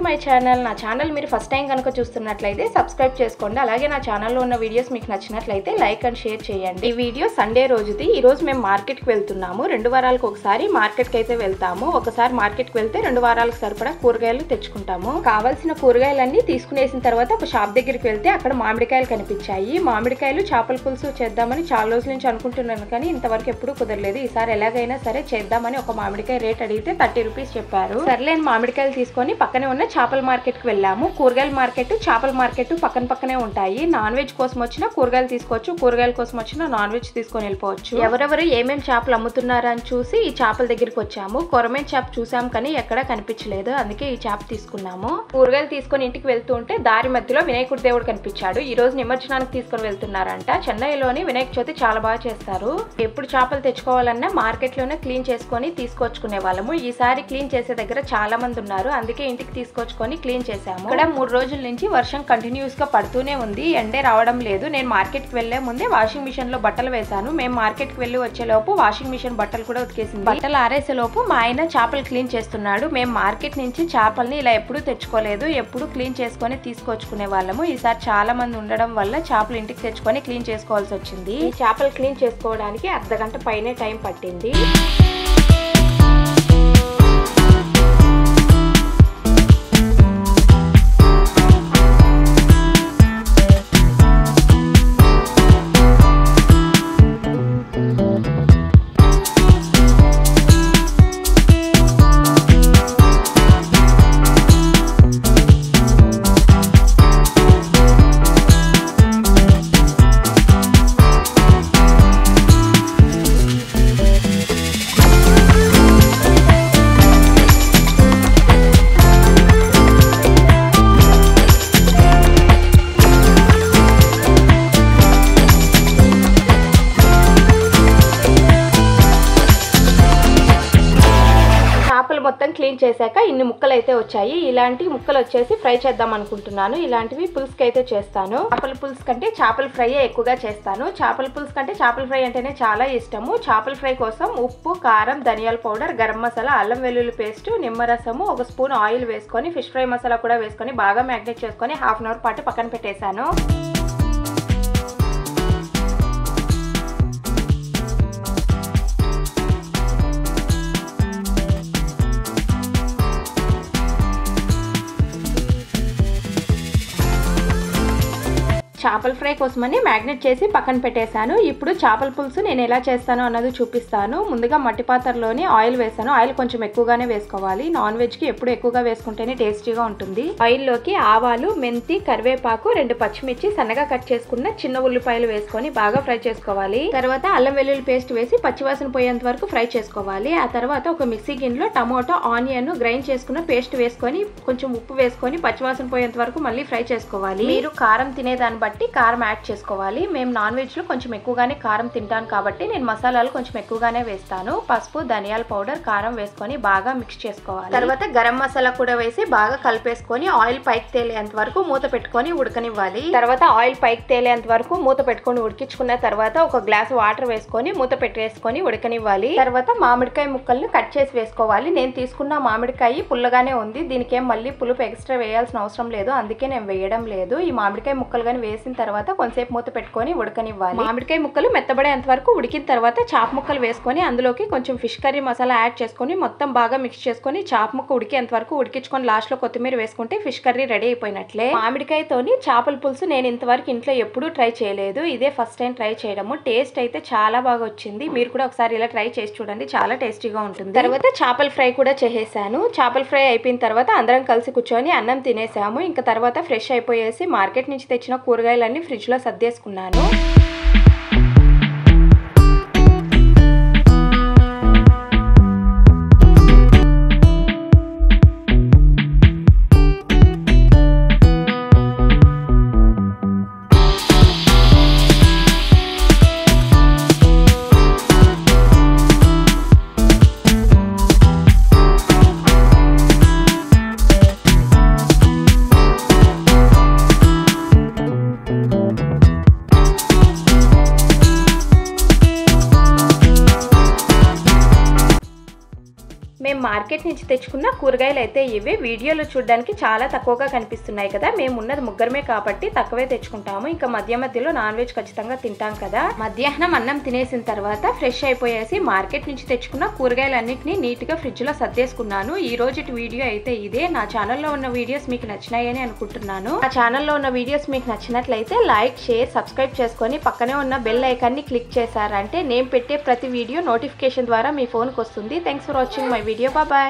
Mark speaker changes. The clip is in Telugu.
Speaker 1: My channel. నా ఛానల్ మీరు ఫస్ట్ టైం కనుక చూస్తున్నట్లయితే సబ్స్క్రైబ్ చేసుకోండి. అలాగే నా ఛానల్లో ఉన్న వీడియోస్ మీకు నచ్చినట్లయితే లైక్ అండ్ షేర్ చేయండి. ఈ వీడియో సండే రోజుది. ఈ రోజు మేము మార్కెట్కి వెళ్తున్నాము. 2 వారాలకు ఒకసారి మార్కెట్కి అయితే వెళ్తాము. ఒకసారి మార్కెట్కి వెళ్తే 2 వారాలకు సరిపడా కూరగాయలు తెచ్చుకుంటాము. కావాల్సిన కూరగాయలన్నీ తీసుకునేసిన తర్వాత ఒక షాప్ దగ్గరికి వెళ్తే అక్కడ మామిడికాయలు కనిపించాయి. మామిడికాయలు చేపల పులుసు చేద్దామని చాలా రోజుల నుంచి అనుకుంటున్నాను, కానీ ఇంతవరకు ఎప్పుడూ కుదరలేదు. ఈసారి ఎలాగైనా సరే చేద్దామని ఒక మామిడికాయ రేట్ అడిగితే 30 రూపీస్ చెప్పారు. సర్లేని మామిడికాయలు తీసుకొని పక్కనే ఉన్న చేపల మార్కెట్కి వెళ్ళాము. కూరగాయల మార్కెట్, చేపల మార్కెట్ పక్కనే ఉంటాయి. నాన్ వెజ్ కోసం వచ్చినా కూరగాయలు తీసుకోవచ్చు, కూరగాయల కోసం వచ్చినా నాన్ వెజ్ తీసుకొని వెళ్ళిపోవచ్చు. ఎవరెవరు ఏమేమి చేపలు అమ్ముతున్నారని చూసి ఈ చేపల దగ్గరికి వచ్చాము. కొరమేన్ చేప చూసాం కానీ ఎక్కడా కనిపించలేదు, అందుకే ఈ చేప తీసుకున్నాము. కూరగాయలు తీసుకొని ఇంటికి వెళ్తూ ఉంటే దారి మధ్యలో వినాయకుడి దేవుడు కనిపించాడు. ఈ రోజు నిమజ్జనానికి తీసుకొని వెళ్తున్నారంట. చెన్నైలోని వినాయక చవితి చాలా బాగా చేస్తారు. ఎప్పుడు చేపలు తెచ్చుకోవాలన్నా మార్కెట్ లోనే క్లీన్ చేసుకొని తీసుకొచ్చుకునే వాళ్ళము. ఈసారి క్లీన్ చేసే దగ్గర చాలా మంది ఉన్నారు, అందుకే ఇంటికి తీసుకొచ్చుకొని క్లీన్ చేసాము. ఇక్కడ 3 రోజుల నుంచి వర్షం కంటిన్యూస్ గా పడుతూనే ఉంది, ఎండే రావడం లేదు. నేను మార్కెట్ కి వెళ్లే ముందే వాషింగ్ మిషన్ లో బట్టలు వేసాను. మేము మార్కెట్ కి వెళ్లి వచ్చే లోపు వాషింగ్ మిషన్ బట్టలు కూడా ఉతికేసింది. బట్టలు ఆరేసే లోపు మా ఆయన చేపలు క్లీన్ చేస్తున్నాడు. మేము మార్కెట్ నుంచి చేపల్ని ఇలా ఎప్పుడూ తెచ్చుకోలేదు, ఎప్పుడు క్లీన్ చేసుకొని తీసుకొచ్చుకునే వాళ్ళము. ఈసారి చాలా మంది ఉండడం వల్ల చేపలు ఇంటికి తెచ్చుకొని క్లీన్ చేసుకోవాల్సి వచ్చింది. ఈ చేపలు క్లీన్ చేసుకోవడానికి అర్ధగంట పైనే టైం పట్టింది. మొత్తం క్లీన్ చేశాక ఇన్ని ముక్కలు అయితే వచ్చాయి. ఇలాంటి ముక్కలు వచ్చేసి ఫ్రై చేద్దాం అనుకుంటున్నాను. ఇలాంటివి పులుసుకి అయితే చేస్తాను. చేపల పులుసు కంటే చేపల ఫ్రై ఎక్కువగా చేస్తాను. చేపల పులుసు కంటే చేపల ఫ్రై అంటేనే చాలా ఇష్టము. చేపల ఫ్రై కోసం ఉప్పు, కారం, ధనియాల పౌడర్, గరం మసాలా, అల్లం వెల్లుల్లి పేస్ట్, నిమ్మరసము, 1 స్పూన్ ఆయిల్ వేసుకొని ఫిష్ ఫ్రై మసాలా కూడా వేసుకొని బాగా మ్యాగ్నేట్ చేసుకొని 1/2 అవర్ పాటు పక్కన పెట్టేశాను. చేపల ఫ్రై కోసమని మ్యాగ్నెట్ చేసి పక్కన పెట్టేశాను. ఇప్పుడు చేపల పులుసు నేను ఎలా చేస్తాను అన్నది చూపిస్తాను. ముందుగా మట్టి పాత్రలోని ఆయిల్ వేసాను. ఆయిల్ కొంచెం ఎక్కువగానే వేసుకోవాలి. నాన్ వెజ్ కి ఎప్పుడు ఎక్కువగా వేసుకుంటేనే టేస్టీగా ఉంటుంది. ఆయిల్ లోకి ఆవాలు, మెంతి, కరివేపాకు, 2 పచ్చిమిర్చి, సన్నగా కట్ చేసుకున్న చిన్న ఉల్లిపాయలు వేసుకొని బాగా ఫ్రై చేసుకోవాలి. తర్వాత అల్లం వెల్లుల్లి పేస్ట్ వేసి పచ్చివాసన పోయేంత వరకు ఫ్రై చేసుకోవాలి. ఆ తర్వాత ఒక మిక్సీ గిన్నెలో టమోటా, ఆనియన్ గ్రైండ్ చేసుకున్న పేస్ట్ వేసుకొని కొంచెం ఉప్పు వేసుకొని పచ్చివాసన పోయేంత వరకు మళ్ళీ ఫ్రై చేసుకోవాలి. మీరు కారం తినేదాన్ని బట్టి కారం యాడ్ చేసుకోవాలి. మేము నాన్ వెజ్ లో కొంచెం ఎక్కువగానే కారం తింటాను కాబట్టి నేను మసాలాలు కొంచెం ఎక్కువగానే వేస్తాను. పసుపు, ధనియాల పౌడర్, కారం వేసుకొని బాగా మిక్స్ చేసుకోవాలి. తర్వాత గరం మసాలా కూడా వేసి బాగా కలిపేసుకొని ఆయిల్ పైకి తేలేంత వరకు మూత పెట్టుకొని ఉడకనివ్వాలి. తర్వాత ఆయిల్ పైకి తేలేంత వరకు మూత పెట్టుకొని ఉడికించుకున్న తర్వాత ఒక గ్లాస్ వాటర్ వేసుకొని మూత పెట్టేసుకొని ఉడకనివ్వాలి. తర్వాత మామిడికాయ ముక్కల్ని కట్ చేసి వేసుకోవాలి. నేను తీసుకున్న మామిడికాయ పుల్లగానే ఉంది, దీనికి ఏం మళ్ళీ పులుపు ఎక్స్ట్రా వేయాల్సిన అవసరం లేదు, అందుకే నేను వేయడం లేదు. ఈ మామిడికాయ ముక్కలు కానీ వేసిన తర్వాత కొంతసేపు మూత పెట్టుకొని ఉడకనివ్వాలి. మామిడికాయ ముక్కలు మెత్తబడేంత వరకు ఉడికిన తర్వాత చాప ముక్కలు వేసుకొని అందులోకి కొంచెం ఫిష్ కర్రీ మసాలా యాడ్ చేసుకొని మొత్తం బాగా మిక్స్ చేసుకొని చాప ముక్క ఉడికేంత వరకు ఉడికించుకొని లాస్ట్ లో కొత్తిమీర వేసుకుంటే ఫిష్ కర్రీ రెడీ అయిపోయినట్లే. మామిడికాయతోని చేపల పులుసు నేను ఇంతవరకు ఇంట్లో ఎప్పుడూ ట్రై చేయలేదు, ఇదే ఫస్ట్ టైం ట్రై చేయడము. టేస్ట్ అయితే చాలా బాగా వచ్చింది. మీరు కూడా ఒకసారి ఇలా ట్రై చేసి చూడండి, చాలా టేస్టీగా ఉంటుంది. తర్వాత చేపల ఫ్రై కూడా చేసేసాను. చేపల ఫ్రై అయిపోయిన తర్వాత అందరం కలిసి కూర్చొని అన్నం తినేసాము. ఇంకా తర్వాత ఫ్రెష్ అయిపోయేసి మార్కెట్ నుంచి తెచ్చిన కూరగాయలన్నీ ఫ్రిడ్జ్ లో సర్దేసుకున్నాను. మార్కెట్ నుంచి తెచ్చుకున్న కూరగాయలు అయితే ఇవే. వీడియోలో చూడడానికి చాలా తక్కువగా కనిపిస్తున్నాయి కదా, మేము ఉన్నది ముగ్గురమే కాబట్టి తక్కువే తెచ్చుకుంటాము. ఇంకా మధ్యలో నాన్ వెజ్ ఖచ్చితంగా తింటాం కదా. మధ్యాహ్నం అన్నం తినేసిన తర్వాత ఫ్రెష్ అయిపోయేసి మార్కెట్ నుంచి తెచ్చుకున్న కూరగాయలన్నింటినీ నీట్గా ఫ్రిడ్జ్లో సర్దేసుకున్నాను. ఈ రోజు వీడియో అయితే ఇదే. నా ఛానల్లో ఉన్న వీడియోస్ మీకు నచ్చినాయని అనుకుంటున్నాను. నా ఛానల్లో ఉన్న వీడియోస్ మీకు నచ్చినట్లయితే లైక్, షేర్, సబ్స్క్రైబ్ చేసుకొని పక్కనే ఉన్న బెల్ ఐకాన్ని క్లిక్ చేశారంటే నేను పెట్టే ప్రతి వీడియో నోటిఫికేషన్ ద్వారా మీ ఫోన్కి వస్తుంది. Thanks for watching my video. Bye.